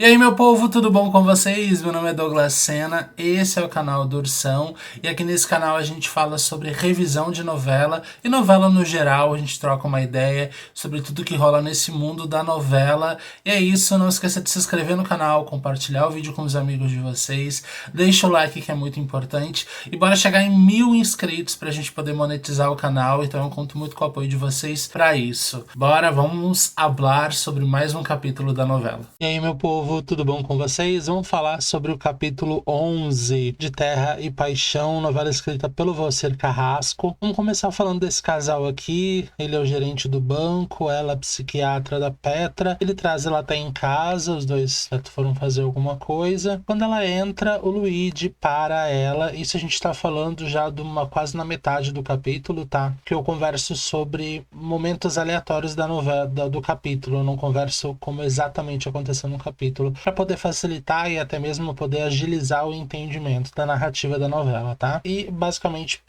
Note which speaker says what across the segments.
Speaker 1: E aí, meu povo, tudo bom com vocês? Meu nome é Douglas Sena, esse é o canal do Ursão, e aqui nesse canal a gente fala sobre revisão de novela e novela no geral. A gente troca uma ideia sobre tudo que rola nesse mundo da novela. E é isso, não esqueça de se inscrever no canal, compartilhar o vídeo com os amigos de vocês, deixa o like que é muito importante, e bora chegar em 1000 inscritos pra gente poder monetizar o canal. Então eu conto muito com o apoio de vocês pra isso. Bora, vamos falar sobre mais um capítulo da novela. E aí, meu povo, tudo bom com vocês? Vamos falar sobre o capítulo 11 de Terra e Paixão, novela escrita pelo Valcer Carrasco. Vamos começar falando desse casal aqui. Ele é o gerente do banco, ela é a psiquiatra da Petra. Ele traz ela até em casa, os dois foram fazer alguma coisa. Quando ela entra, o Luigi para ela. Isso a gente tá falando já de quase na metade do capítulo, tá? Que eu converso sobre momentos aleatórios da novela, do capítulo. Eu não converso como exatamente aconteceu no capítulo, para poder facilitar e até mesmo poder agilizar o entendimento da narrativa da novela, tá? E basicamente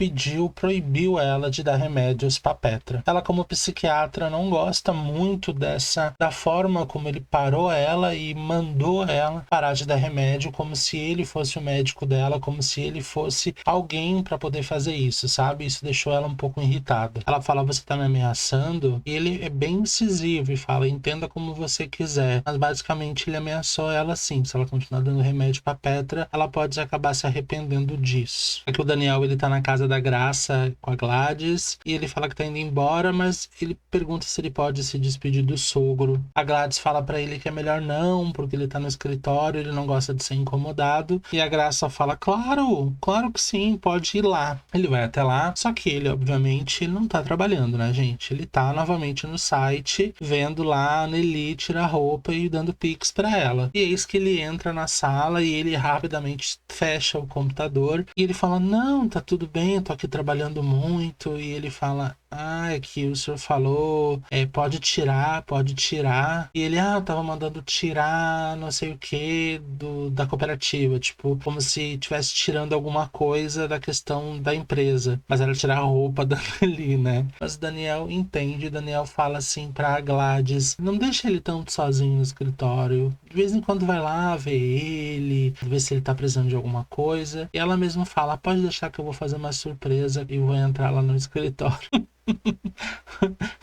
Speaker 1: proibiu ela de dar remédios para Petra. Ela, como psiquiatra, não gosta muito da forma como ele parou ela e mandou ela parar de dar remédio, como se ele fosse o médico dela, como se ele fosse alguém para poder fazer isso, sabe? Isso deixou ela um pouco irritada. Ela fala: você tá me ameaçando? E ele é bem incisivo e fala: entenda como você quiser. Mas basicamente ele ameaçou ela sim. Se ela continuar dando remédio pra Petra, ela pode acabar se arrependendo disso. Aqui o Daniel, ele tá na casa da Graça com a Gladys e ele fala que tá indo embora, mas ele pergunta se ele pode se despedir do sogro. A Gladys fala pra ele que é melhor não, porque ele tá no escritório, ele não gosta de ser incomodado. E a Graça fala: claro, claro que sim, pode ir lá. Ele vai até lá, só que ele, obviamente, não tá trabalhando, né, gente? Ele tá novamente no site, vendo lá a Nelly tirar roupa e dando pix pra ela. E eis que ele entra na sala e ele rapidamente fecha o computador e ele fala: não, tá tudo bem, eu tô aqui trabalhando muito. E ele fala: é que o senhor falou, pode tirar, pode tirar. E ele: eu tava mandando tirar não sei o que da cooperativa, tipo, como se estivesse tirando alguma coisa da questão da empresa, mas era tirar a roupa da ali, né? Mas o Daniel entende, o Daniel fala assim pra Gladys: não deixa ele tanto sozinho no escritório, de vez em quando vai lá ver ele, ver se ele tá precisando de alguma coisa. E ela mesma fala: pode deixar que eu vou fazer uma surpresa e vou entrar lá no escritório.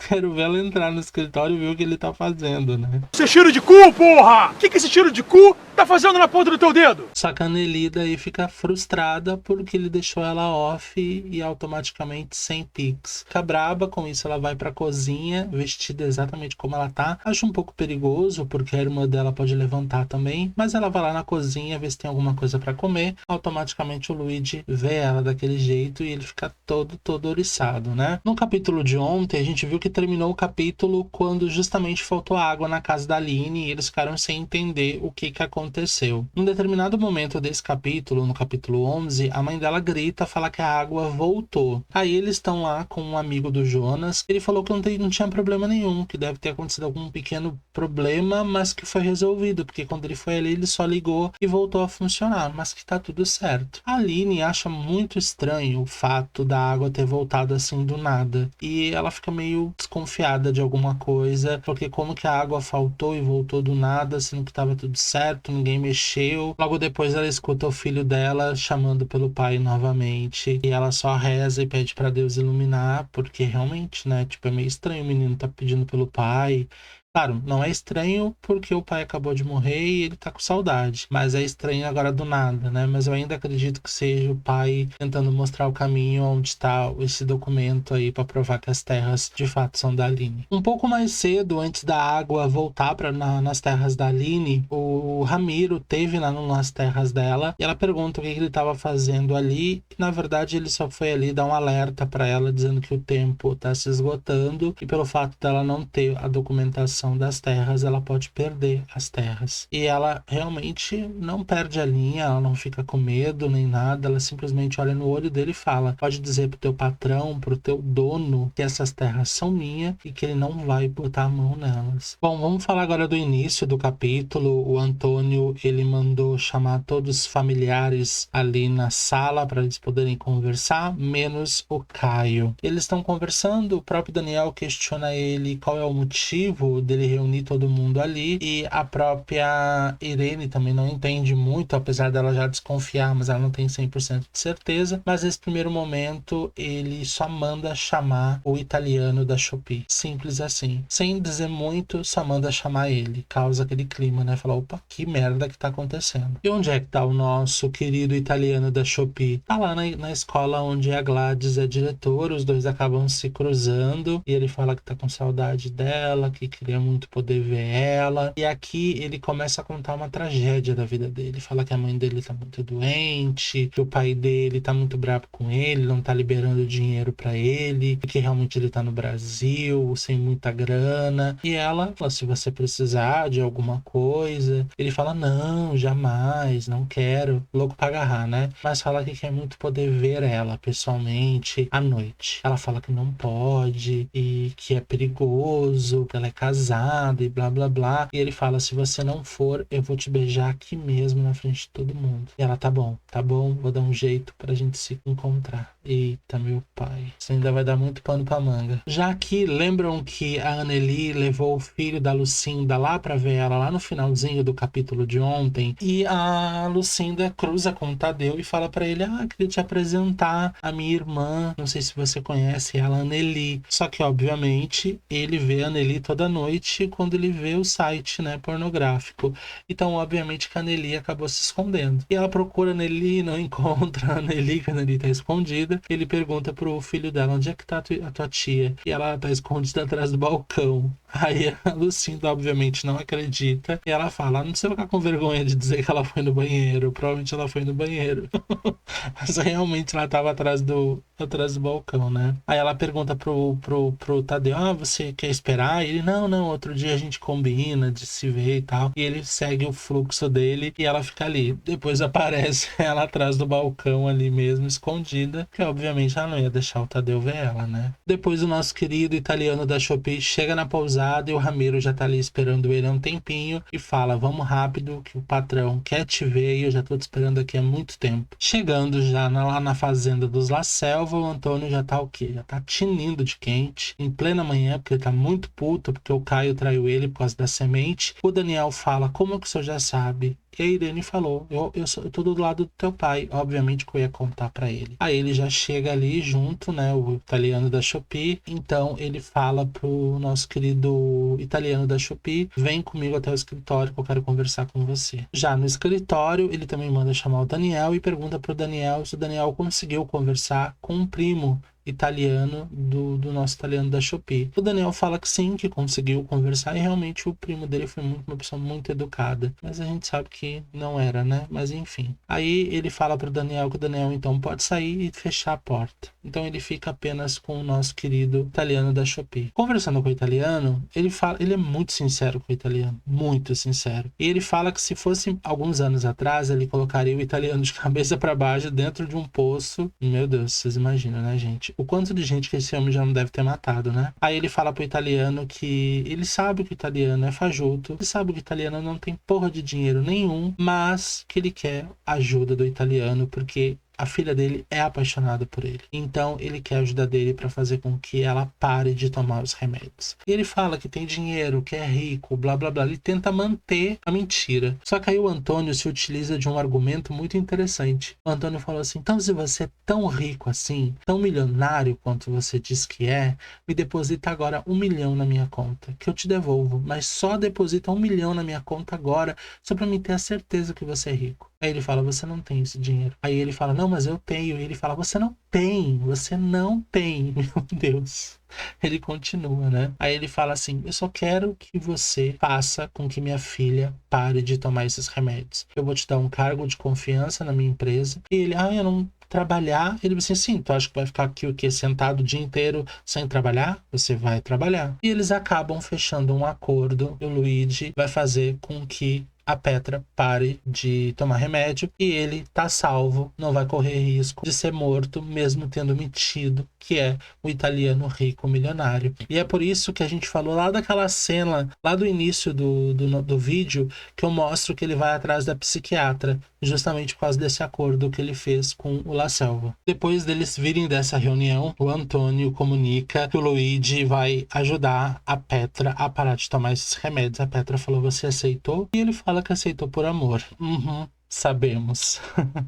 Speaker 1: Quero ver ela entrar no escritório e ver o que ele tá fazendo, né?
Speaker 2: Esse tiro de cu, porra! O que esse tiro de cu tá fazendo na ponta do teu dedo?
Speaker 1: Só que a Nelly daí fica frustrada porque ele deixou ela off e automaticamente sem pix. Fica braba com isso, ela vai pra cozinha vestida exatamente como ela tá. Acho um pouco perigoso porque a irmã dela pode levantar também, mas ela vai lá na cozinha ver se tem alguma coisa pra comer. Automaticamente o Luigi vê ela daquele jeito e ele fica todo oriçado, né? No capítulo de ontem a gente viu que terminou o capítulo quando justamente faltou água na casa da Aline e eles ficaram sem entender o que aconteceu. Em determinado momento desse capítulo, no capítulo 11, a mãe dela grita, fala que a água voltou. Aí eles estão lá com um amigo do Jonas. Ele falou que não tinha problema nenhum, que deve ter acontecido algum pequeno problema, mas que foi resolvido, porque quando ele foi ali, ele só ligou e voltou a funcionar, mas que tá tudo certo. A Aline acha muito estranho o fato da água ter voltado assim do nada, e ela fica meio desconfiada de alguma coisa, porque como que a água faltou e voltou do nada, sendo que tava tudo certo, ninguém mexeu. Logo depois ela escuta o filho dela chamando pelo pai novamente, e ela só reza e pede pra Deus iluminar, porque realmente, né, tipo, é meio estranho o menino tá pedindo pelo pai. Claro, não é estranho porque o pai acabou de morrer e ele tá com saudade, mas é estranho agora do nada, né? Mas eu ainda acredito que seja o pai tentando mostrar o caminho onde está esse documento aí para provar que as terras de fato são da Aline. Um pouco mais cedo, antes da água voltar nas terras da Aline, o Ramiro teve lá nas terras dela e ela pergunta o que ele estava fazendo ali, e na verdade ele só foi ali dar um alerta para ela dizendo que o tempo tá se esgotando e pelo fato dela não ter a documentação das terras, ela pode perder as terras. E ela realmente não perde a linha, ela não fica com medo nem nada, ela simplesmente olha no olho dele e fala: pode dizer pro teu patrão, pro teu dono, que essas terras são minhas e que ele não vai botar a mão nelas. Bom, vamos falar agora do início do capítulo. O Antônio, ele mandou chamar todos os familiares ali na sala para eles poderem conversar, menos o Caio. Eles estão conversando, o próprio Daniel questiona ele qual é o motivo dele dele reunir todo mundo ali. E a própria Irene também não entende muito, apesar dela já desconfiar, mas ela não tem 100% de certeza. Mas nesse primeiro momento, ele só manda chamar o italiano da Shopee. Simples assim. Sem dizer muito, só manda chamar ele. Causa aquele clima, né? Fala, opa, que merda que tá acontecendo. E onde é que tá o nosso querido italiano da Shopee? Tá lá na escola onde a Gladys é diretora. Os dois acabam se cruzando. E ele fala que tá com saudade dela, que queria muito poder ver ela. E aqui ele começa a contar uma tragédia da vida dele. Fala que a mãe dele tá muito doente, que o pai dele tá muito bravo com ele, não tá liberando dinheiro pra ele, que realmente ele tá no Brasil, sem muita grana. E ela fala, se você precisar de alguma coisa. Ele fala, não, jamais, não quero. Louco pra agarrar, né? Mas fala que quer muito poder ver ela pessoalmente à noite. Ela fala que não pode e que é perigoso, que ela é casada e blá blá blá. E ele fala, se você não for, eu vou te beijar aqui mesmo na frente de todo mundo. E ela, tá bom, vou dar um jeito pra gente se encontrar. Eita, meu pai. Isso ainda vai dar muito pano pra manga. Já que lembram que a Anneli levou o filho da Lucinda lá pra ver ela lá no finalzinho do capítulo de ontem. E a Lucinda cruza com o Tadeu e fala pra ele, queria te apresentar a minha irmã. Não sei se você conhece ela, Anneli. Só que, obviamente, ele vê a Anneli toda noite quando ele vê o site, né, pornográfico. Então, obviamente, que a Anneli acabou se escondendo. E ela procura a Anneli, não encontra a Anneli, que a Anneli tá escondida. Ele pergunta pro filho dela, onde é que tá a tua tia? E ela tá escondida atrás do balcão. Aí a Lucinda, obviamente, não acredita. E ela fala, não precisa ficar com vergonha de dizer que ela foi no banheiro. Provavelmente ela foi no banheiro. Mas realmente ela tava atrás do balcão, né? Aí ela pergunta pro Tadeu, você quer esperar? E ele, não, outro dia a gente combina de se ver e tal. E ele segue o fluxo dele e ela fica ali. Depois aparece ela atrás do balcão ali mesmo, escondida, que obviamente ela não ia deixar o Tadeu ver ela, né? Depois o nosso querido italiano da Shopee chega na pousada e o Ramiro já tá ali esperando ele há um tempinho e fala, vamos rápido que o patrão quer te ver e eu já tô te esperando aqui há muito tempo. Chegando já lá na fazenda dos La Selva, o Antônio já tá o quê? Já tá tinindo de quente, em plena manhã, porque ele tá muito puto, porque o Caio traiu ele por causa da semente. O Daniel fala, como é que o senhor já sabe? E a Irene falou, eu tô do lado do teu pai. Obviamente que eu ia contar pra ele. Aí ele já chega ali junto, né, o italiano da Shopee. Então ele fala pro nosso querido italiano da Shopee, vem comigo até o escritório que eu quero conversar com você. Já no escritório, ele também manda chamar o Daniel e pergunta pro Daniel se o Daniel conseguiu conversar com um primo italiano do nosso italiano da Shopee. O Daniel fala que sim, que conseguiu conversar e realmente o primo dele foi uma pessoa muito educada. Mas a gente sabe que não era, né? Mas enfim. Aí ele fala pro Daniel que o Daniel então pode sair e fechar a porta. Então ele fica apenas com o nosso querido italiano da Shopee. Conversando com o italiano, ele é muito sincero com o italiano. Muito sincero. E ele fala que se fosse alguns anos atrás, ele colocaria o italiano de cabeça para baixo dentro de um poço. Meu Deus, vocês imaginam, né, gente? O quanto de gente que esse homem já não deve ter matado, né? Aí ele fala pro italiano que ele sabe que o italiano é fajuto, ele sabe que o italiano não tem porra de dinheiro nenhum, mas que ele quer a ajuda do italiano porque a filha dele é apaixonada por ele. Então ele quer a ajuda dele para fazer com que ela pare de tomar os remédios. E ele fala que tem dinheiro, que é rico, blá blá blá. Ele tenta manter a mentira. Só que aí o Antônio se utiliza de um argumento muito interessante. O Antônio falou assim, então se você é tão rico assim, tão milionário quanto você diz que é, me deposita agora 1 milhão na minha conta, que eu te devolvo. Mas só deposita 1 milhão na minha conta agora, só para me ter a certeza que você é rico. Aí ele fala, você não tem esse dinheiro. Aí ele fala, não, mas eu tenho. E ele fala, você não tem. Meu Deus. Ele continua, né? Aí ele fala assim, eu só quero que você faça com que minha filha pare de tomar esses remédios. Eu vou te dar um cargo de confiança na minha empresa. E ele, eu não trabalhar. Ele disse assim, tu acha que vai ficar aqui o quê? Sentado o dia inteiro sem trabalhar? Você vai trabalhar. E eles acabam fechando um acordo. O Luigi vai fazer com que a Petra pare de tomar remédio e ele tá salvo, não vai correr risco de ser morto, mesmo tendo mentido que é o italiano rico milionário. E é por isso que a gente falou lá daquela cena, lá do início do vídeo, que eu mostro que ele vai atrás da psiquiatra, justamente por causa desse acordo que ele fez com o La Selva. Depois deles virem dessa reunião, o Antônio comunica que o Luigi vai ajudar a Petra a parar de tomar esses remédios. A Petra falou, você aceitou? E ele fala que aceitou por amor. Sabemos.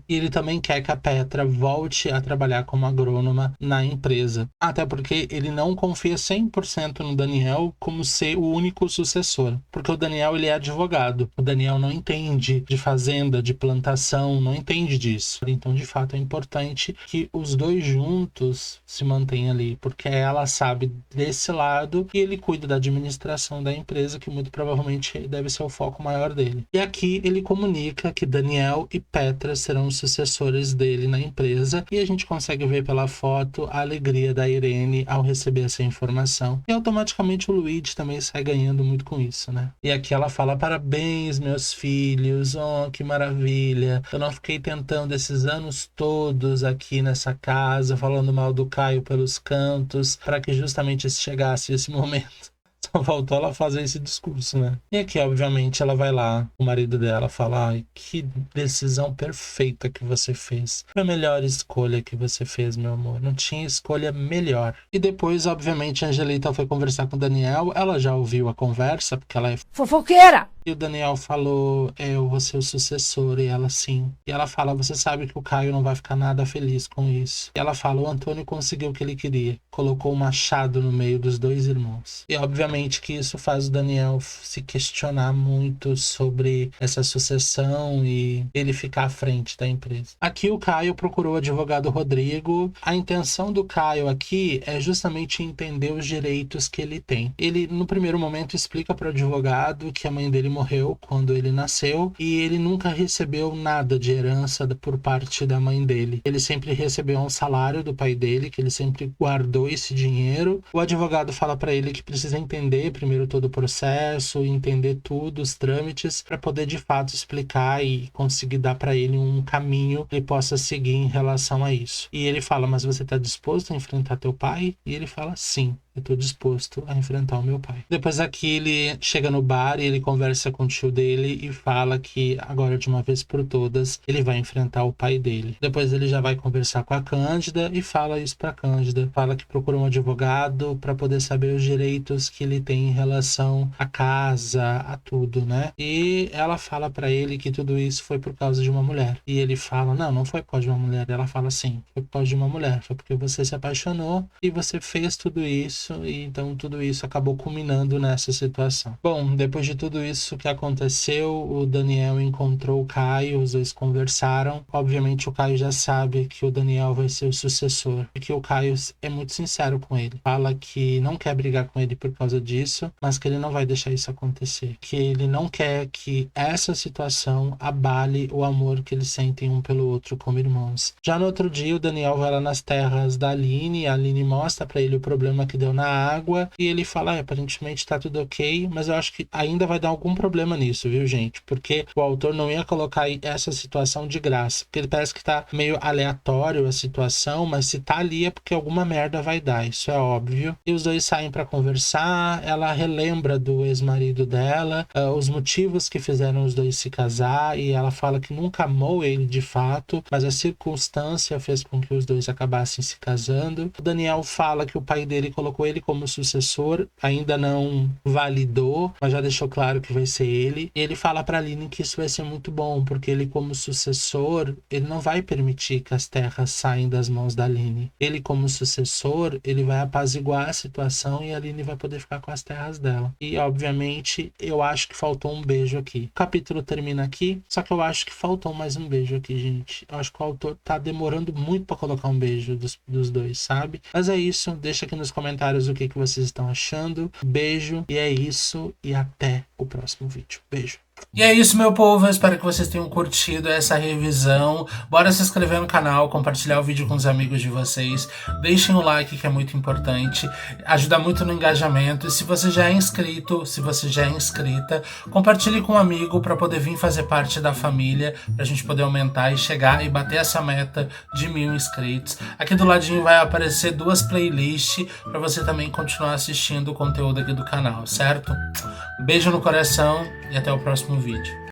Speaker 1: E ele também quer que a Petra volte a trabalhar como agrônoma na empresa. Até porque ele não confia 100% no Daniel como ser o único sucessor. Porque o Daniel, ele é advogado. O Daniel não entende de fazenda, de plantação, não entende disso. Então, de fato, é importante que os dois juntos se mantenham ali. Porque ela sabe desse lado e ele cuida da administração da empresa, que muito provavelmente deve ser o foco maior dele. E aqui ele comunica que Daniel e Petra serão os sucessores dele na empresa e a gente consegue ver pela foto a alegria da Irene ao receber essa informação. E automaticamente o Luigi também sai ganhando muito com isso, né? E aqui ela fala, parabéns, meus filhos, oh, que maravilha. Eu não fiquei tentando esses anos todos aqui nessa casa, falando mal do Caio pelos cantos, para que justamente chegasse esse momento. Só faltou ela fazer esse discurso, né? E aqui, obviamente, ela vai lá, o marido dela fala, ai, que decisão perfeita que você fez. Foi a melhor escolha que você fez, meu amor. Não tinha escolha melhor. E depois, obviamente, a Angelita foi conversar com o Daniel. Ela já ouviu a conversa, porque ela é
Speaker 3: fofoqueira!
Speaker 1: E o Daniel falou, eu vou ser o sucessor, e ela sim. E ela fala, você sabe que o Caio não vai ficar nada feliz com isso. E ela fala, o Antônio conseguiu o que ele queria. Colocou o machado no meio dos dois irmãos. E obviamente que isso faz o Daniel se questionar muito sobre essa sucessão e ele ficar à frente da empresa. Aqui o Caio procurou o advogado Rodrigo. A intenção do Caio aqui é justamente entender os direitos que ele tem. Ele, no primeiro momento, explica para o advogado que a mãe dele morreu quando ele nasceu e ele nunca recebeu nada de herança por parte da mãe dele. Ele sempre recebeu um salário do pai dele, que ele sempre guardou esse dinheiro. O advogado fala para ele que precisa entender primeiro todo o processo, entender tudo, os trâmites, para poder de fato explicar e conseguir dar para ele um caminho que ele possa seguir em relação a isso. E ele fala, mas você está disposto a enfrentar teu pai? E ele fala, sim. Eu tô disposto a enfrentar o meu pai. Depois aqui ele chega no bar e ele conversa com o tio dele e fala que agora de uma vez por todas ele vai enfrentar o pai dele. Depois ele já vai conversar com a Cândida e fala isso pra Cândida. Fala que procura um advogado para poder saber os direitos que ele tem em relação à casa, a tudo, né? E ela fala para ele que tudo isso foi por causa de uma mulher. E ele fala, não foi por causa de uma mulher. Ela fala, sim, foi por causa de uma mulher. Foi porque você se apaixonou e você fez tudo isso. E então tudo isso acabou culminando nessa situação. Bom, depois de tudo isso que aconteceu, o Daniel encontrou o Caio, os dois conversaram. Obviamente o Caio já sabe que o Daniel vai ser o sucessor, e que o Caio é muito sincero com ele. Fala que não quer brigar com ele por causa disso, mas que ele não vai deixar isso acontecer. Que ele não quer que essa situação abale o amor que eles sentem um pelo outro como irmãos. Já no outro dia, o Daniel vai lá nas terras da Aline, e a Aline mostra pra ele o problema que deu na água, e ele fala, aparentemente tá tudo ok, mas eu acho que ainda vai dar algum problema nisso, viu, gente? Porque o autor não ia colocar essa situação de graça, porque ele parece que tá meio aleatório a situação, mas se tá ali é porque alguma merda vai dar, isso é óbvio. E os dois saem pra conversar, ela relembra do ex-marido dela, os motivos que fizeram os dois se casar, e ela fala que nunca amou ele de fato, mas a circunstância fez com que os dois acabassem se casando. O Daniel fala que o pai dele colocou ele como sucessor, ainda não validou, mas já deixou claro que vai ser ele. E ele fala pra Aline que isso vai ser muito bom, porque ele como sucessor, ele não vai permitir que as terras saiam das mãos da Aline. Ele como sucessor, ele vai apaziguar a situação e a Aline vai poder ficar com as terras dela. E obviamente, eu acho que faltou um beijo aqui. O capítulo termina aqui, só que eu acho que faltou mais um beijo aqui, gente. Eu acho que o autor tá demorando muito pra colocar um beijo dos dois, sabe? Mas é isso, deixa aqui nos comentários o que vocês estão achando. Beijo, e é isso, e até o próximo vídeo. Beijo. E é isso, meu povo, eu espero que vocês tenham curtido essa revisão. Bora se inscrever no canal, compartilhar o vídeo com os amigos de vocês. Deixem o like, que é muito importante, ajuda muito no engajamento. E se você já é inscrito, se você já é inscrita, compartilhe com um amigo para poder vir fazer parte da família, pra gente poder aumentar e chegar e bater essa meta de 1000 inscritos. Aqui do ladinho vai aparecer 2 playlists para você também continuar assistindo o conteúdo aqui do canal, certo? Beijo no coração e até o próximo vídeo.